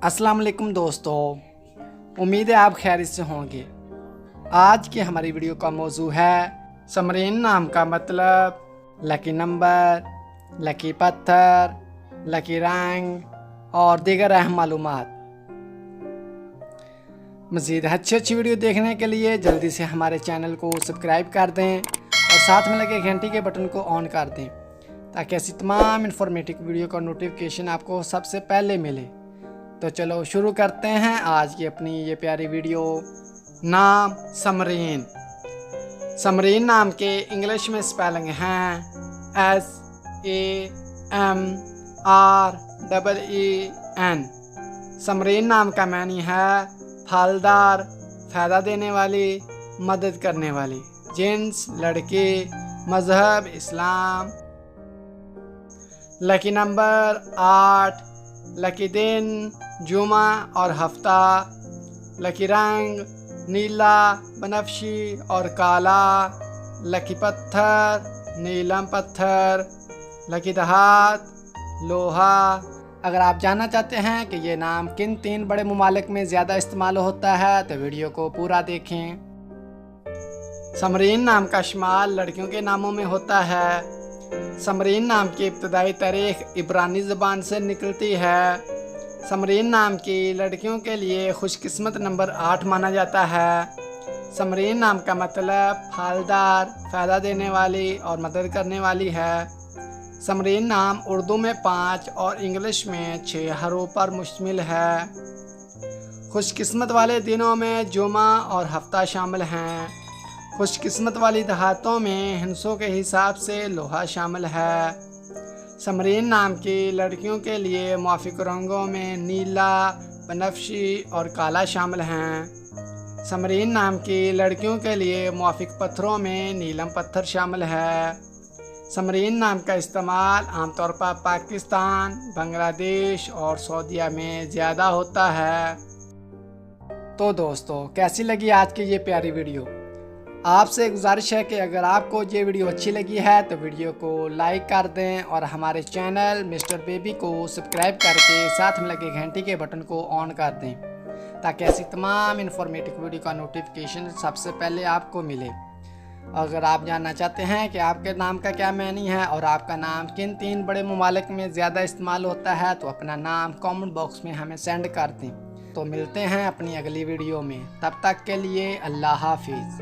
अस्सलाम वालेकुम दोस्तों, उम्मीद है आप खैरियत से होंगे। आज की हमारी वीडियो का मौजू है समरीन नाम का मतलब, लकी नंबर, लकी पत्थर, लकी रंग और दीगर अहम मालूमात। मज़ीद अच्छी वीडियो देखने के लिए जल्दी से हमारे चैनल को सब्सक्राइब कर दें और साथ में लगे घंटी के बटन को ऑन कर दें ताकि ऐसी तमाम इन्फॉर्मेटिव वीडियो का नोटिफिकेशन आपको सबसे पहले मिले। तो चलो शुरू करते हैं आज की अपनी ये प्यारी वीडियो। नाम समरीन। समरीन नाम के इंग्लिश में स्पेलिंग हैं SAMREEN। समरीन नाम का मानी है फलदार, फ़ायदा देने वाली, मदद करने वाली। जिन्स लड़की, मज़हब इस्लाम। लकी नंबर 8, लकी दिन जुमा और हफ्ता। लकी रंग नीला, बनफशी और काला। लकी पत्थर नीलम पत्थर। लकी धात लोहा। अगर आप जानना चाहते हैं कि ये नाम किन 3 बड़े ममालिक में ज़्यादा इस्तेमाल होता है तो वीडियो को पूरा देखें। समरीन नाम का इस्तेमाल लड़कियों के नामों में होता है। समरीन नाम की इब्तदाई तारीख इब्रानी ज़बान से निकलती है। समरीन नाम की लड़कियों के लिए खुशकिस्मत नंबर 8 माना जाता है। समरीन नाम का मतलब फलदार, फ़ायदा देने वाली और मदद करने वाली है। समरीन नाम उर्दू में 5 और इंग्लिश में 6 हरूफ पर मुश्तमिल है। खुशकिस्मत वाले दिनों में जुमा और हफ्ता शामिल हैं। खुशकिस्मत वाली दहातों में हिंसों के हिसाब से लोहा शामिल है। समरीन नाम की लड़कियों के लिए मुआफ़िक रंगों में नीला, बनफशी और काला शामिल हैं। समरीन नाम की लड़कियों के लिए मुआफ़िक पत्थरों में नीलम पत्थर शामिल है। समरीन नाम का इस्तेमाल आमतौर पर पाकिस्तान, बांग्लादेश और सऊदीया में ज़्यादा होता है। तो दोस्तों, कैसी लगी आज की ये प्यारी वीडियो? आपसे गुजारिश है कि अगर आपको ये वीडियो अच्छी लगी है तो वीडियो को लाइक कर दें और हमारे चैनल मिस्टर बेबी को सब्सक्राइब करके साथ में लगे घंटी के बटन को ऑन कर दें ताकि ऐसी तमाम इन्फॉर्मेटिव वीडियो का नोटिफिकेशन सबसे पहले आपको मिले। अगर आप जानना चाहते हैं कि आपके नाम का क्या मानी है और आपका नाम किन 3 बड़े ममालिक में ज़्यादा इस्तेमाल होता है तो अपना नाम कमेंट बॉक्स में हमें सेंड कर दें। तो मिलते हैं अपनी अगली वीडियो में, तब तक के लिए अल्लाह हाफिज़।